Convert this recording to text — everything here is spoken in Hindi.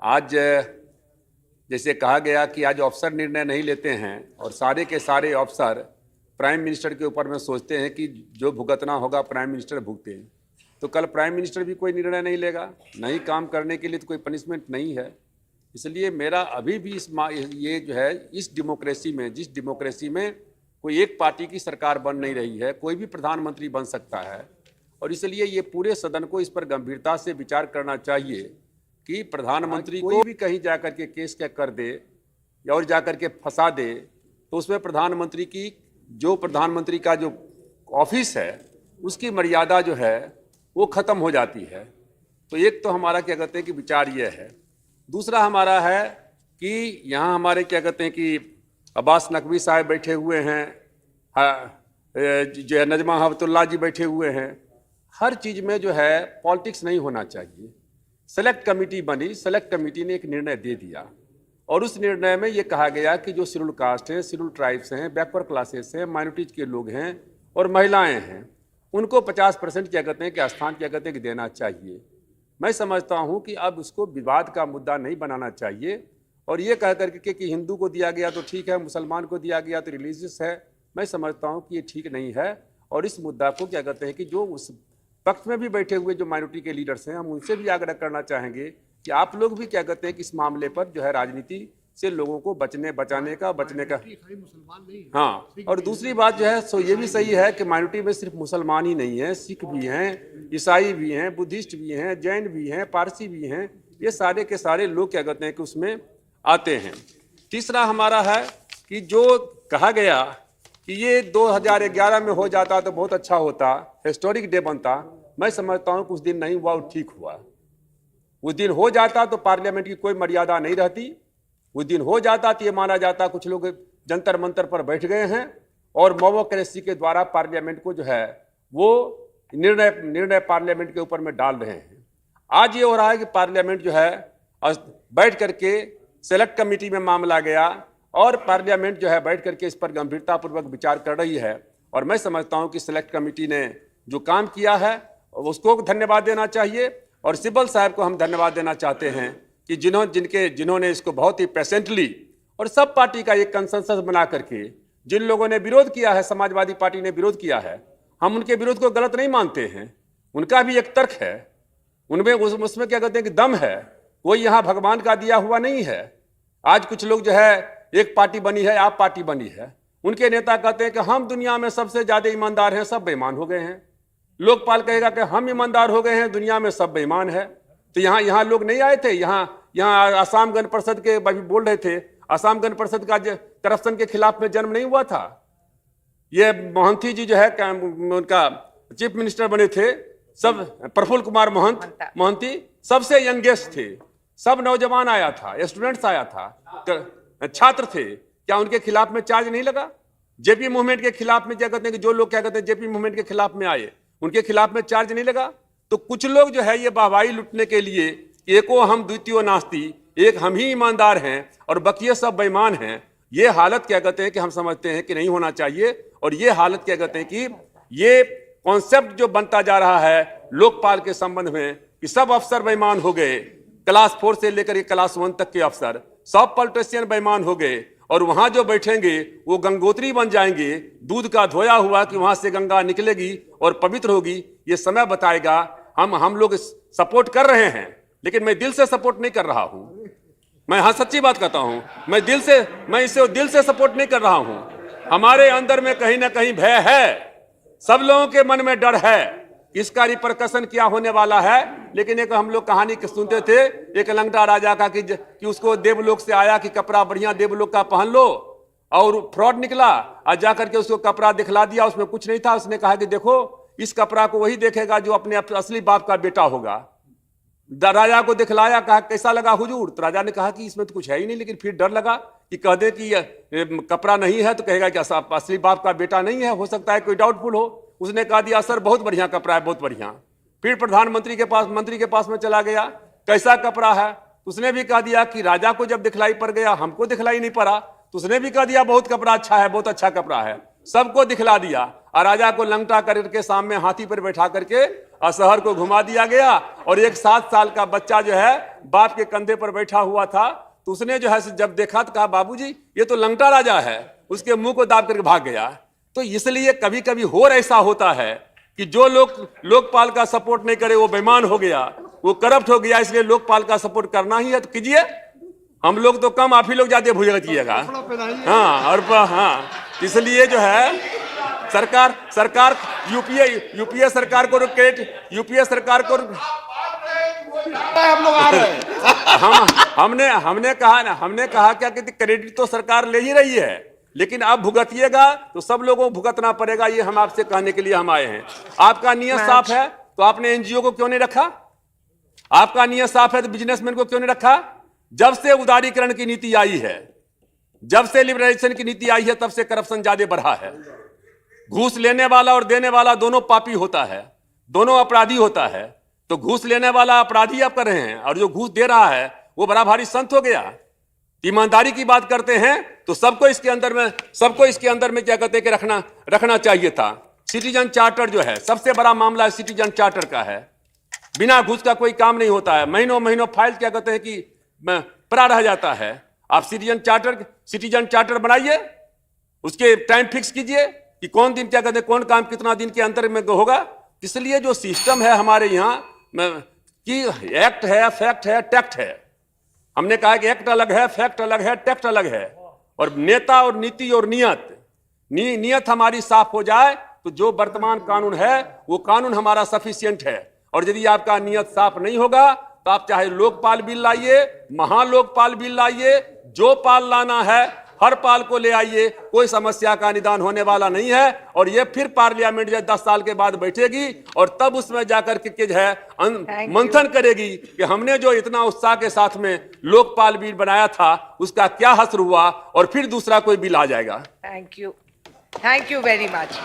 आज जैसे कहा गया कि आज अफसर निर्णय नहीं लेते हैं और सारे के सारे अफसर प्राइम मिनिस्टर के ऊपर में सोचते हैं कि जो भुगतना होगा प्राइम मिनिस्टर भुगते हैं, तो कल प्राइम मिनिस्टर भी कोई निर्णय नहीं लेगा, नहीं काम करने के लिए तो कोई पनिशमेंट नहीं है। इसलिए मेरा अभी भी ये जो है इस डेमोक्रेसी में, जिस डेमोक्रेसी में कोई एक पार्टी की सरकार बन नहीं रही है, कोई भी प्रधानमंत्री बन सकता है, और इसलिए ये पूरे सदन को इस पर गंभीरता से विचार करना चाहिए कि प्रधानमंत्री को भी कहीं जाकर के केस क्या कर दे या और जाकर के फंसा दे तो उसमें प्रधानमंत्री की जो प्रधानमंत्री का जो ऑफिस है उसकी मर्यादा जो है वो खत्म हो जाती है। तो एक तो हमारा क्या कहते हैं कि विचार ये है। दूसरा हमारा है कि यहाँ हमारे क्या कहते हैं कि अब्बास नकवी साहब बैठे हुए हैं, जो है नजमा हबतुल्ला जी बैठे हुए हैं। हर चीज़ में जो है पॉलिटिक्स नहीं होना चाहिए। सेलेक्ट कमेटी बनी, सेलेक्ट कमेटी ने एक निर्णय दे दिया और उस निर्णय में ये कहा गया कि जो शेड्यूल कास्ट हैं, शेड्यूल ट्राइब्स हैं, बैकवर्ड क्लासेस हैं, माइनॉरिटीज के लोग हैं और महिलाएं हैं, उनको 50% क्या कहते हैं कि स्थान क्या कहते हैं कि देना चाहिए। मैं समझता हूं कि अब उसको विवाद का मुद्दा नहीं बनाना चाहिए और ये कह करके कि हिंदू को दिया गया तो ठीक है, मुसलमान को दिया गया तो रिलीजियस है। मैं समझता हूं कि ये ठीक नहीं है और इस मुद्दा को क्या कहते हैं कि जो उस पक्ष में भी बैठे हुए जो माइनॉरिटी के लीडर्स हैं, हम उनसे भी आग्रह करना चाहेंगे कि आप लोग भी क्या कहते हैं कि इस मामले पर जो है राजनीति से लोगों को बचने का हाँ। और दूसरी बात जो है सो ये भी सही है कि माइनॉरिटी में सिर्फ मुसलमान ही नहीं है, सिख भी हैं, ईसाई भी हैं, बुद्धिस्ट भी हैं, जैन भी हैं, पारसी भी हैं, ये सारे के सारे लोग क्या कहते हैं कि उसमें आते हैं। तीसरा हमारा है कि जो कहा गया कि ये 2011 में हो जाता तो बहुत अच्छा होता, हिस्टोरिक डे बनता। मैं समझता हूं कि उस दिन नहीं हुआ, वो ठीक हुआ। उस दिन हो जाता तो पार्लियामेंट की कोई मर्यादा नहीं रहती। उस दिन हो जाता तो ये माना जाता कुछ लोग जंतर मंतर पर बैठ गए हैं और मोबोक्रेसी के द्वारा पार्लियामेंट को जो है वो निर्णय पार्लियामेंट के ऊपर में डाल रहे हैं। आज ये हो रहा है कि पार्लियामेंट जो है बैठ करके सेलेक्ट कमेटी में मामला गया और पार्लियामेंट जो है बैठ करके इस पर गंभीरतापूर्वक विचार कर रही है और मैं समझता हूं कि सेलेक्ट कमेटी ने जो काम किया है उसको धन्यवाद देना चाहिए और सिब्बल साहब को हम धन्यवाद देना चाहते हैं कि जिन्होंने इसको बहुत ही पेशेंटली और सब पार्टी का एक कंसेंसस बना करके, जिन लोगों ने विरोध किया है, समाजवादी पार्टी ने विरोध किया है, हम उनके विरोध को गलत नहीं मानते हैं, उनका भी एक तर्क है, उनमें उसमें क्या कहते हैं कि दम है, कोई यहाँ भगवान का दिया हुआ नहीं है। आज कुछ लोग जो है एक पार्टी बनी है, आप पार्टी बनी है, उनके नेता कहते हैं कि हम दुनिया में सबसे ज्यादा ईमानदार हैं, सब बेईमान हो गए हैं। लोकपाल कहेगा कि हम ईमानदार हो गए हैं, दुनिया में सब बेईमान है। तो यहाँ लोग नहीं आए थे, यहाँ असम गण परिषद के अभी बोल रहे थे, असम गण परिषद का करप्शन के खिलाफ में जन्म नहीं हुआ था। ये मोहंती जी जो है उनका चीफ मिनिस्टर बने थे, सब प्रफुल्ल कुमार मोहंती सबसे यंगेस्ट थे, सब नौजवान आया था, स्टूडेंट्स आया था, छात्र थे। क्या उनके खिलाफ में चार्ज नहीं लगा? जेपी मूवमेंट के खिलाफ में क्या कहते हैं कि जो लोग क्या कहते हैं जेपी मूवमेंट के खिलाफ में आए, उनके खिलाफ में चार्ज नहीं लगा? तो कुछ लोग जो है ये वाहवाही लुटने के लिए एको हम द्वितीय नास्ती, एक हम ही ईमानदार हैं और बाकी सब बेईमान हैं, ये हालत क्या कहते हैं कि हम समझते हैं कि नहीं होना चाहिए। और ये हालत क्या कहते हैं कि ये कॉन्सेप्ट जो बनता जा रहा है लोकपाल के संबंध में कि सब अफसर बेईमान हो गए, क्लास 4 से लेकर क्लास 1 तक के अफसर सब पॉलिटिशियन बेईमान हो गए और वहां जो बैठेंगे वो गंगोत्री बन जाएंगे, दूध का धोया हुआ कि वहां से गंगा निकलेगी और पवित्र होगी। ये समय बताएगा। हम लोग सपोर्ट कर रहे हैं लेकिन मैं दिल से सपोर्ट नहीं कर रहा हूं। मैं हाँ सच्ची बात कहता हूं, मैं इसे दिल से सपोर्ट नहीं कर रहा हूं। हमारे अंदर में कहीं ना कहीं भय है, सब लोगों के मन में डर है, इसका रिपरकशन क्या होने वाला है। लेकिन एक हम लोग कहानी सुनते थे एक लंगड़ा राजा का कि उसको देवलोक से आया कि कपड़ा बढ़िया देवलोक का पहन लो, और फ्रॉड निकला और जाकर के उसको कपड़ा दिखला दिया, उसमें कुछ नहीं था। उसने कहा कि देखो इस कपड़ा को वही देखेगा जो अपने असली बाप का बेटा होगा। राजा को दिखलाया, कहा कैसा लगा हुजूर? तो राजा ने कहा कि इसमें तो कुछ है ही नहीं, लेकिन फिर डर लगा कि कह दे कि कपड़ा नहीं है तो कहेगा कि असली बाप का बेटा नहीं है, हो सकता है कोई डाउटफुल हो। उसने कहा दिया सर बहुत बढ़िया कपड़ा है, बहुत बढ़िया। फिर प्रधानमंत्री के पास में चला गया, कैसा कपड़ा है? उसने भी कह दिया कि राजा को जब दिखलाई पड़ गया, हमको दिखलाई नहीं पड़ा, तो उसने भी कह दिया बहुत कपड़ा अच्छा है, बहुत अच्छा कपड़ा है, सबको दिखला दिया। और राजा को लंगटा करके सामने हाथी पर बैठा करके और शहर को घुमा दिया गया। और एक 7 साल का बच्चा जो है बाप के कंधे पर बैठा हुआ था, तो उसने जो है जब देखा तो कहा बाबूजी ये तो लंगटा राजा है, उसके मुंह को दाब करके भाग गया। तो इसलिए कभी कभी और ऐसा होता है कि जो लोग लोकपाल का सपोर्ट नहीं करे वो बेईमान हो गया, वो करप्ट हो गया, इसलिए लोकपाल का सपोर्ट करना ही है तो कीजिए। हम लोग तो कम, आप ही लोग ज्यादा भुगतिएगा। हाँ, और हाँ, इसलिए जो है सरकार यूपीए सरकार को क्रेडिट, यूपीए सरकार को हम लोग आ रहे हैं। हमने कहा क्या कि क्रेडिट तो सरकार ले ही रही है, लेकिन आप भुगतिएगा तो सब लोगों को भुगतना पड़ेगा। ये हम आपसे कहने के लिए हम आए हैं। आपका नियत साफ है तो आपने एनजीओ को क्यों नहीं रखा? आपका नियत साफ है तो बिजनेसमैन को क्यों नहीं रखा? जब से उदारीकरण की नीति आई है, जब से लिबरलाइजेशन की नीति आई है, तब से करप्शन ज्यादा बढ़ा है। घूस लेने वाला और देने वाला दोनों पापी होता है, दोनों अपराधी होता है। तो घूस लेने वाला अपराधी आप कर रहे हैं और जो घूस दे रहा है वो बड़ा भारी संत हो गया। ईमानदारी की बात करते हैं तो सबको इसके अंदर में क्या कहते हैं कि रखना चाहिए था। सिटीजन चार्टर जो है सबसे बड़ा मामला सिटीजन चार्टर का है। बिना घूस का कोई काम नहीं होता है, महीनों फाइल क्या कहते हैं कि पड़ा रह जाता है। आप सिटीजन चार्टर बनाइए, उसके टाइम फिक्स कीजिए कि कौन दिन क्या कहते हैं, कौन काम कितना दिन के अंदर में होगा। इसलिए जो सिस्टम है हमारे यहाँ कि एक्ट है, फैक्ट है, टैक्ट है। हमने कहा कि एक्ट अलग है, फैक्ट अलग है, टैक्ट अलग है। और नेता और नीति और नियत हमारी साफ हो जाए तो जो वर्तमान कानून है वो कानून हमारा सफिशिएंट है। और यदि आपका नियत साफ नहीं होगा तो आप चाहे लोकपाल बिल लाइए, महालोकपाल बिल लाइए, जो पाल लाना है हर पाल को ले आइए, कोई समस्या का निदान होने वाला नहीं है। और ये फिर पार्लियामेंट जो 10 साल के बाद बैठेगी और तब उसमें जाकर के जो है मंथन करेगी कि हमने जो इतना उत्साह के साथ में लोकपाल बिल बनाया था उसका क्या हश्र हुआ, और फिर दूसरा कोई बिल आ जाएगा। Thank you very much.